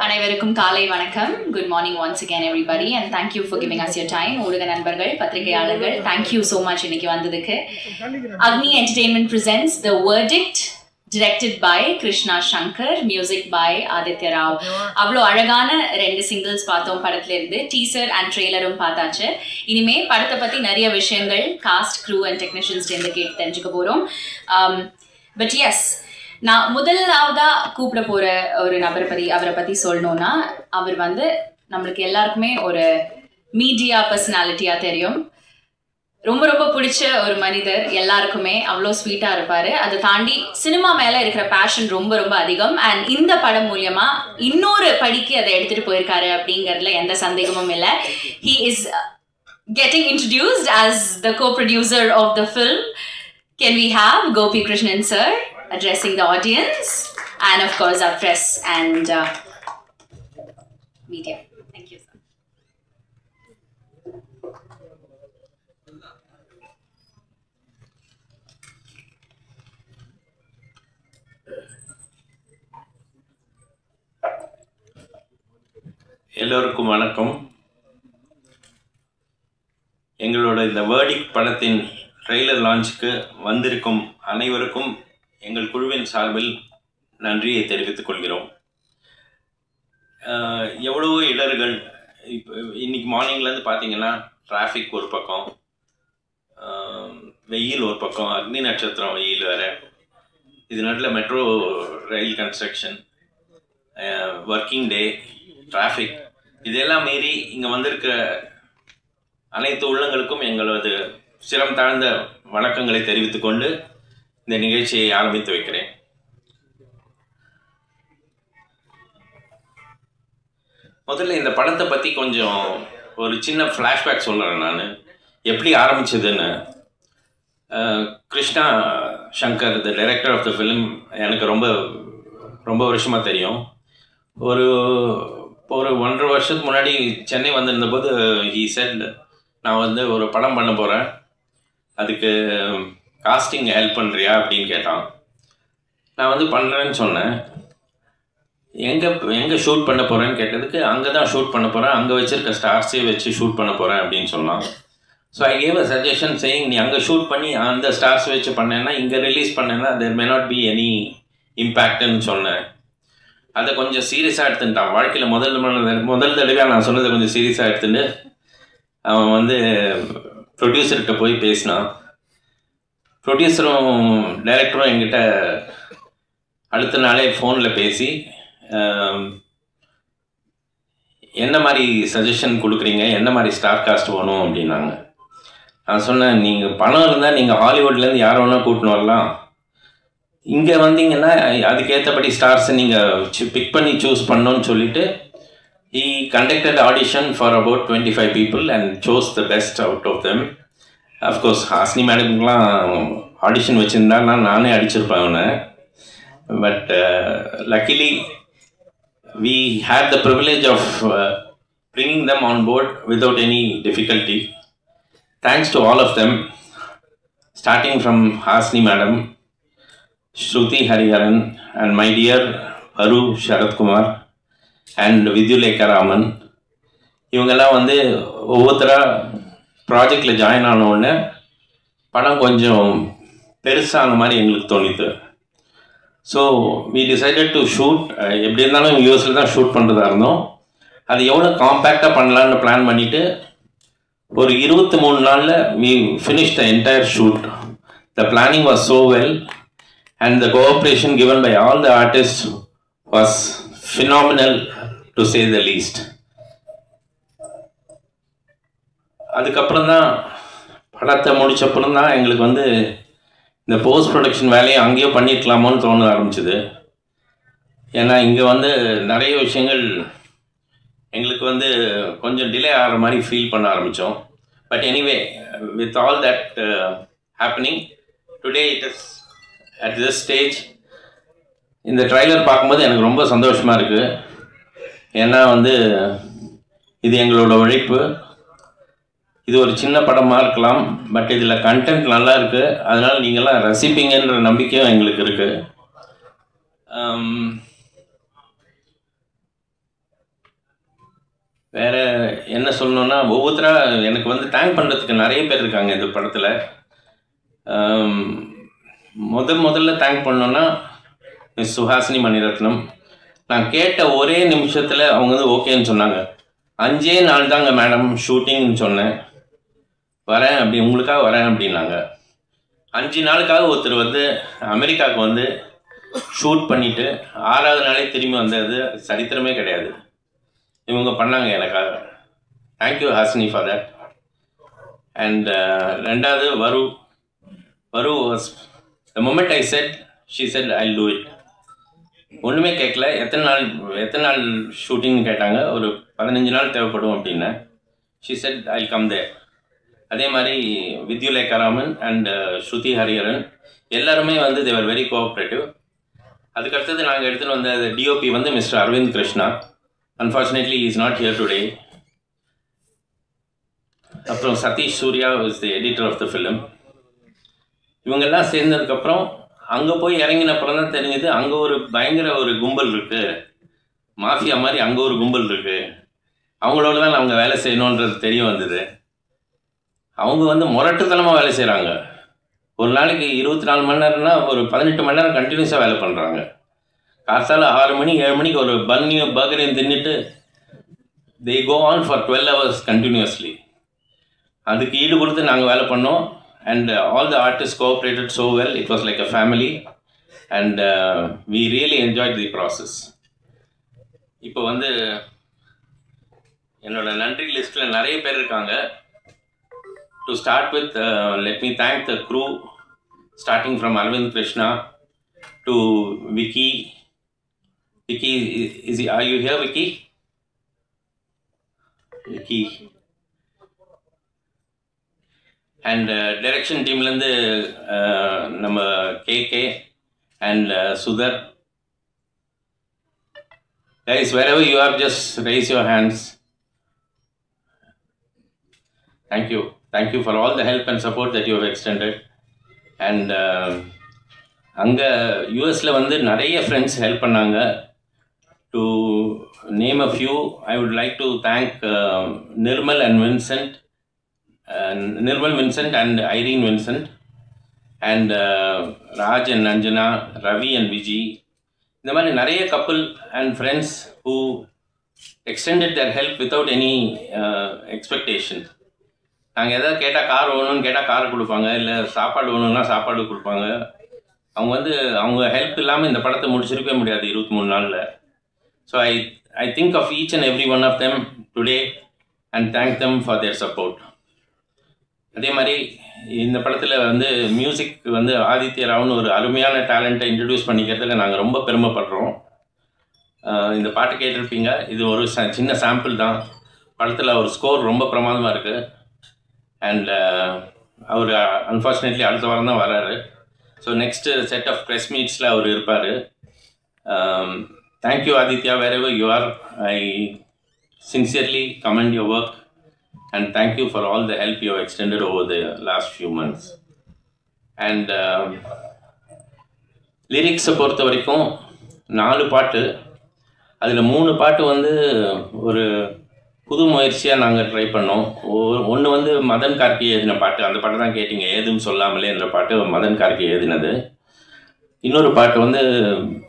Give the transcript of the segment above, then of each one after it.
அனைவருக்கும் காலை வணக்கம். Good morning once again everybody and thank you for giving us your time. ஊடக நண்பர்கள், பத்திரிகையாளர்கள், thank you so much இன்னைக்கு வந்ததுக்கு. Agni Entertainment presents The Verdict, directed by Krishna Shankar, music by Aditya Rao. அவ்வளோ அழகான 2 singles பார்த்தோம் படத்துல இருந்து. டீசர் அண்ட் ட்ரெய்லரும் பார்த்தாச்சு. இனிமே படத்தை பத்தி நிறைய விஷயங்கள் காஸ்ட், க்ரூ அண்ட் டெக்னீஷியன்ஸ் இருந்து கேட்டு தெரிஞ்சுக்க போறோம். பட் எஸ், நான் முதலாவதா கூப்பிட போற ஒரு அவரை பத்தி சொல்லணும்னா, அவர் வந்து நம்மளுக்கு எல்லாருக்குமே ஒரு மீடியா பர்சனாலிட்டியா தெரியும். ரொம்ப ரொம்ப பிடிச்ச ஒரு மனிதர், எல்லாருக்குமே அவ்வளோ ஸ்வீட்டா இருப்பாரு. அதை தாண்டி சினிமா மேல இருக்கிற பேஷன் ரொம்ப ரொம்ப அதிகம். அண்ட் இந்த படம் மூலியமா இன்னொரு படிக்கு அதை எடுத்துட்டு போயிருக்காரு அப்படிங்கறதுல எந்த சந்தேகமும் இல்லை. He is getting introduced as the co-producer of the film. Can we have Gopi Krishnan sir addressing the audience and of course our press and media. Thank you, sir. எல்லோருக்கும் வணக்கம். எங்களோட இந்த வேர்டிக்ட் படத்தின் ட்ரெய்லர் லான்ச்சுக்கு வந்திருக்கும் அனைவருக்கும் எங்கள் குழுவின் சார்பில் நன்றியை தெரிவித்துக் கொள்கிறோம். எவ்வளவோ இடர்கள், இப்போ இன்றைக்கி மார்னிங்லேருந்து பார்த்தீங்கன்னா டிராஃபிக் ஒரு பக்கம், வெயில் ஒரு பக்கம், அக்னி நட்சத்திரம் வெயில் வேறு, இது நடுவில் metro rail construction, working day, traffic, இதெல்லாம் மீறி இங்கே வந்திருக்க அனைத்து உள்ளங்களுக்கும் எங்களது சிரம் தாழ்ந்த வணக்கங்களை தெரிவித்துக் கொண்டு இந்த நிகழ்ச்சியை ஆரம்பித்து வைக்கிறேன். முதல்ல இந்த படத்தை பற்றி கொஞ்சம் ஒரு சின்ன ஃப்ளாஷ்பேக் சொல்கிறேன். நான் எப்படி ஆரம்பிச்சதுன்னு. Krishna Shankar, the director of the film, எனக்கு ரொம்ப ரொம்ப வருஷமாக தெரியும். ஒரு 1.5 வருஷத்துக்கு முன்னாடி சென்னை வந்திருந்தபோது ஹீ செட், நான் வந்து ஒரு படம் பண்ண போகிறேன், அதுக்கு காஸ்டிங் ஹெல்ப் பண்ணுறியா அப்படின்னு கேட்டான். நான் வந்து பண்ணுறேன்னு சொன்னேன். எங்கே ஷூட் பண்ண போகிறேன்னு கேட்டதுக்கு, அங்கே தான் ஷூட் பண்ண போகிறேன், அங்கே வச்சுருக்க ஸ்டார்ஸே வச்சு ஷூட் பண்ண போகிறேன் அப்படின்னு சொன்னான். So I gave a suggestion saying, நீ அங்கே ஷூட் பண்ணி அந்த ஸ்டார்ஸ் வச்சு பண்ணேன்னா, இங்கே ரிலீஸ் பண்ணேன்னா தேர் மே நாட் பி எனி இம்பேக்ட்னு சொன்னேன். அதை கொஞ்சம் சீரியஸாக எடுத்துட்டான். வாழ்க்கையில் முதல் தடவையாக நான் சொன்னதை கொஞ்சம் சீரியஸாக எடுத்துட்டு அவன் வந்து ப்ரொடியூசர்கிட்ட போய் பேசினான். ப்ரொடியூசரும் டைரக்டரும் என்கிட்ட அடுத்த நாளே ஃபோனில் பேசி, என்ன மாதிரி சஜஷன் கொடுக்குறீங்க, என்ன மாதிரி ஸ்டார் காஸ்ட் வேணும் அப்படின்னாங்க. நான் சொன்னேன், நீங்கள் பணம் இருந்தால் நீங்கள் ஹாலிவுட்லேருந்து யாரை வேணால் கூட்டின்னு வரலாம், இங்கே வந்தீங்கன்னா அதுக்கேற்றபடி ஸ்டார்ஸை நீங்கள் பிக் பண்ணி சூஸ் பண்ணோன்னு சொல்லிவிட்டு he conducted audition for about 25 people and chose the best out of them. Of course, Hasni மேடம்லாம் ஆடிஷன் வச்சுருந்தா நானே அடிச்சிருப்பேன் அவனை. But luckily we had the privilege of bringing them on board without any difficulty. Thanks to all of them, starting from Hasni madam, Shruti Hariharan and my dear அரு Sarathkumar and Vidyullekha Raman. இவங்கெல்லாம் வந்து ஒவ்வொருத்தராக ப்ராஜெக்டில் ஜாயின் ஆன உடனே படம் கொஞ்சம் பெருசான மாதிரி எங்களுக்கு தோணிது. So we decided to shoot. எப்படி இருந்தாலும் யூஎஸில் தான் ஷூட் பண்ணுறதா இருந்தோம். அது எவ்வளோ காம்பேக்டாக பண்ணலான்னு பிளான் பண்ணிவிட்டு ஒரு 23 நாளில் we finish the entire shoot. The planning was so well and the cooperation given by all the artist was phenomenal to say the least. அதுக்கப்புறம் தான் படத்தை முடிச்சப்புறம் தான் எங்களுக்கு வந்து இந்த போஸ்ட் ப்ரொடக்ஷன் வேலையை அங்கேயோ பண்ணியிருக்கலாமோன்னு தோண ஆரம்பிச்சுது. ஏன்னா இங்கே வந்து நிறைய விஷயங்கள் எங்களுக்கு வந்து கொஞ்சம் டிலே ஆகிற மாதிரி ஃபீல் பண்ண ஆரம்பித்தோம். But anyway, with all that happening today it is at this stage. இந்த ட்ரைலர் பார்க்கும்போது எனக்கு ரொம்ப சந்தோஷமாக இருக்குது. ஏன்னா வந்து இது எங்களோட உழைப்பு. இது ஒரு சின்ன படமாக இருக்கலாம், பட் இதில் கண்டென்ட் நல்லா இருக்குது. அதனால் நீங்கள்லாம் ரசிப்பீங்கன்ற நம்பிக்கையும் எங்களுக்கு இருக்குது. வேறு என்ன சொல்லணுன்னா, ஒவ்வொருத்தராக எனக்கு வந்து தேங்க் பண்ணுறதுக்கு நிறைய பேர் இருக்காங்க இந்த படத்தில். முதல்ல தேங்க் பண்ணோன்னா மிஸ் சுஹாசினி மணிரத்னம். நான் கேட்ட ஒரே நிமிஷத்தில் அவங்க வந்து ஓகேன்னு சொன்னாங்க. 5 நாள் தாங்க மேடம் ஷூட்டிங்னு சொன்னேன், வரேன் அப்படி உங்களுக்காக வரேன் அப்படின்னாங்க. 5 நாளுக்காக ஒருத்தர் வந்து அமெரிக்காவுக்கு வந்து ஷூட் பண்ணிவிட்டு 6வது நாளே திரும்பி வந்தது சரித்திரமே கிடையாது. இவங்க பண்ணாங்க எனக்காக. Thank you Hasini for that. And ரெண்டாவது வரு was the moment I set she said I do it. ஒன்றுமே கேட்கல. எத்தனை நாள் ஷூட்டிங்னு கேட்டாங்க. ஒரு 15 நாள் தேவைப்படும் அப்படின்னேன். She said I come there. அதே மாதிரி வித்யுலேகா ராமன் அண்ட் ஸ்ருதி ஹரிஹரன் எல்லாருமே வந்து தேவர் வெரி கோஆப்ரேட்டிவ். அதுக்கடுத்தது நாங்கள் எடுத்துகிட்டு வந்த டிஓபி வந்து mister Aravind Krishna. Unfortunately, he is not here today. அப்புறம் Satish Surya was the editor of the film. இவங்கெல்லாம் சேர்ந்ததுக்கப்புறம் அங்கே போய் இறங்கினப்புறம் தான் தெரிஞ்சது, அங்கே ஒரு பயங்கர ஒரு கும்பல் இருக்குது, மாஃபியா மாதிரி அங்கே ஒரு கும்பல் இருக்குது. அவங்களோட தான் அவங்க வேலை செய்யணுன்றது தெரிய வந்தது. அவங்க வந்து முரட்டுத்தனமாக வேலை செய்கிறாங்க. ஒரு நாளைக்கு 24 மணி நேரம்னா ஒரு 18 மணி நேரம் கண்டினியூஸாக வேலை பண்ணுறாங்க. காத்தால 6 மணி 7 மணிக்கு ஒரு பன்னியும் பர்கரையும் தின்னுட்டு they go on for 12 hours continuously. அதுக்கு ஈடு கொடுத்து நாங்கள் வேலை பண்ணோம். and all the artists cooperated so well. It was like a family and we really enjoyed the process. இப்போ வந்து என்னோட நன்றி லிஸ்ட்டில் நிறைய பேர் இருக்காங்க. To start with, let me thank the crew starting from Arvind Krishna to Vicky. Vicky, are you here, Vicky? Vicky. And direction teamலேருந்து நம்ம KK and Sudhar. Guys, wherever you are, just raise your hands. Thank you. Thank you for all the help and support that you have extended. And அங்கே யூஎஸில் வந்து நிறைய friends help பண்ணாங்க. To name a few, I would like to thank Nirmal Vincent and Irene Vincent and Raj and Anjana, Ravi and Viji. இந்த மாதிரி நிறைய couple and friends who extended their help without any expectation. நாங்கள் எதாவது கேட்டால் car வேணும்னு கேட்டால் car கொடுப்பாங்க, இல்லை சாப்பாடு வேணும்னா சாப்பாடு கொடுப்பாங்க. அவங்க வந்து அவங்க ஹெல்ப் இல்லாமல் இந்த படத்தை முடிச்சிருக்கவே முடியாது 23 நாளில். So I think of each and every one of them today and thank them for their support. அதே மாதிரி இந்த படத்தில் வந்து மியூசிக் வந்து ஆதித்ய ராவ்னு ஒரு அருமையான டேலண்ட்டை இன்ட்ரடியூஸ் பண்ணிக்கிறதுல நாங்கள் ரொம்ப பெருமைப்படுறோம். இந்த பாட்டு கேட்டிருப்பீங்க. இது ஒரு சின்ன சாம்பிள் தான். படத்தில் ஒரு ஸ்கோர் ரொம்ப பிரமாதமாக இருக்குது. அண்ட் அவர் அன்ஃபார்ச்சுனேட்லி அடுத்த வாரம் தான் வராரு. So next set of press மீட்ஸில் அவர் இருப்பார். Thank you, Aditya, wherever you are. I sincerely commend your work and thank you for all the help you have extended over the last few months. And lyrics பொறுத்த வரைக்கும் 4 பாட்டு, அதில் 3 பாட்டு வந்து ஒரு புது முயற்சியாக நாங்கள் ட்ரை பண்ணோம். ஒன்று வந்து மதன் கார்கி எழுதின பாட்டு, அந்த பாட்டு தான் கேட்டிங்க, ஏதும் சொல்லாமலே என்ற பாட்டு மதன் கார்கி எழுதினது. இன்னொரு பாட்டு வந்து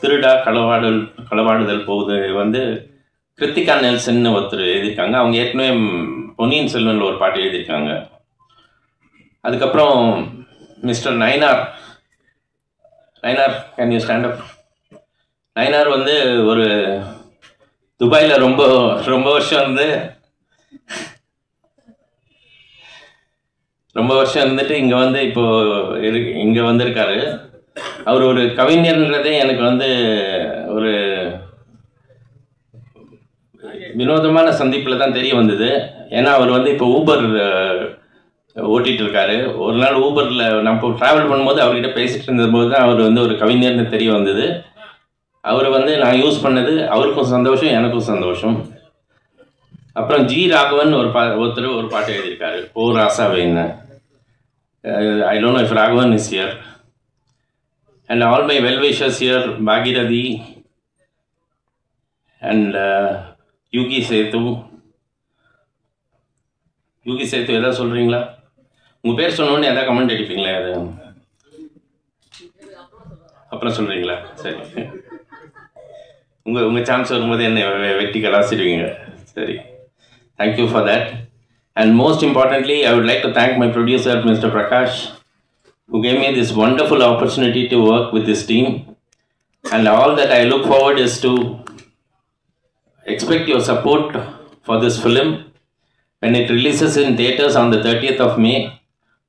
திருடா களவாடுதல் போகுது வந்து கிருத்திகா நெல்சன் ஒருத்தர் எழுதியிருக்காங்க. அவங்க ஏற்கனவே பொன்னியின் செல்வனில் ஒரு பாட்டு எழுதியிருக்காங்க. அதுக்கப்புறம் mister Nayanar, can you stand up? Nayanar வந்து ஒரு துபாயில் ரொம்ப வருஷம் இருந்துட்டு இங்கே வந்து இப்போது இங்கே வந்திருக்காரு. அவர் ஒரு கவிஞர்ன்றதே எனக்கு வந்து ஒரு வினோதமான சந்திப்பில் தான் தெரிய வந்தது. ஏன்னா அவர் வந்து இப்போ ஊபர் ஓட்டிகிட்டு இருக்காரு. ஒரு நாள் ஊபரில் நான் இப்போ ட்ராவல் பண்ணும்போது அவர்கிட்ட பேசிகிட்டு இருந்தபோது தான் அவர் வந்து ஒரு கவிஞர்னு தெரிய வந்தது. அவர் வந்து நான் யூஸ் பண்ணது அவருக்கும் சந்தோஷம், எனக்கும் சந்தோஷம். அப்புறம் ஜி ராகவன் ஒருத்தர் ஒரு பாட்டு எழுதியிருக்காரு, ஓ ராசாவேன்னு. I don't know if Raghavan is here. And all my well-wishers here, Bhagirathi and Yugi Sethu Yugi Sethu எதாவது சொல்கிறீங்களா? உங்கள் பேர் சொன்னோன்னே எதாவது கமெண்ட் அடிப்பீங்களா? அது அப்புறம் சொல்கிறீங்களா? சரி, உங்கள் சான்ஸ் வரும்போது என்ன வெட்டி கலாசிடுவீங்க. சரி, thank you for that. And most importantly, I would like to thank my producer, Mr. Prakash, who gave me this wonderful opportunity to work with this team. And all that I look forward is to expect your support for this film. When it releases in theatres on the 30th of May,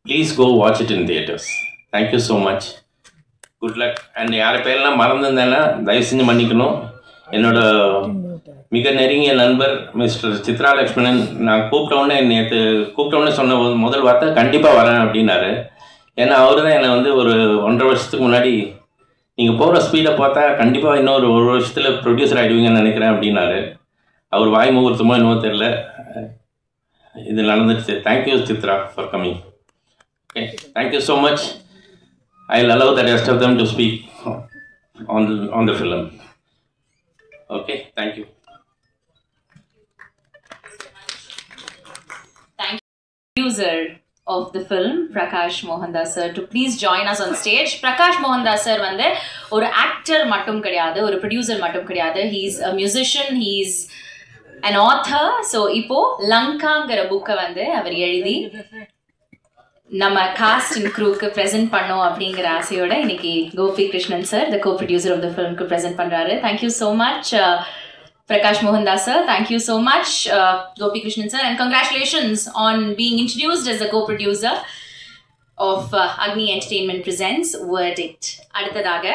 please go watch it in theatres. Thank you so much. Good luck. And யார் பேரெல்லாம் மறந்துருந்தேன்னா தயவு செஞ்சு மன்னிக்கணும். என்னோட மிக நெருங்கிய நண்பர் mister Chitra Lakshmanan, நான் கூப்பிட்டவுடனே சொன்ன முதல் வார்த்தை கண்டிப்பாக வரேன் அப்படின்னாரு. ஏன்னா அவர் தான் என்னை வந்து ஒரு 1.5 வருஷத்துக்கு முன்னாடி நீங்கள் போகிற ஸ்பீடை பார்த்தா கண்டிப்பாக இன்னொரு 1 வருஷத்தில் ப்ரொடியூசர் ஆகிடுவீங்கன்னு நினைக்கிறேன் அப்படின்னாரு. அவர் வாய் முகூர்த்தமோ என்னவோ தெரில, இது நடந்துடுச்சு. Thank you Chitra for coming. Okay, thank you so much. I'll allow the rest of them to speak on the film. Okay, thank you. Thank you, producer of the film, Prakash Mohandas sir, to please join us on stage. Prakash Mohandas sir வந்து ஒரு actor மட்டும் கிடையாது, ஒரு producer மட்டும் கிடையாது. He is a musician, he is an author. So இப்போ லங்காங்கிற புக்கை வந்து அவர் எழுதி நம்ம காஸ்ட் அண்ட் க்ரூக்கு ப்ரெசென்ட் பண்ணோம் அப்படிங்கிற ஆசையோட இன்னைக்கு Gopi Krishnan sir, the co producer of the ஃபிலிம்க்கு ப்ரெசென்ட் பண்ணுறாரு. Thank you so much Prakash Mohandas sir. Thank you so much Gopi Krishnan sir, and congratulations on being introduced as the co-producer of Agni Entertainment presents Verdict. அடுத்ததாக